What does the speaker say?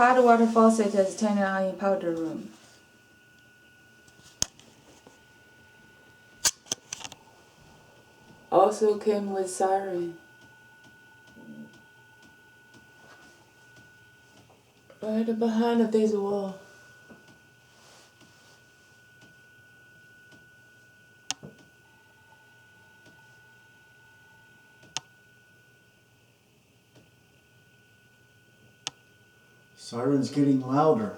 Hot water faucet has turned on in powder room. Also came with siren. Right behind it there's a wall. Siren's getting louder.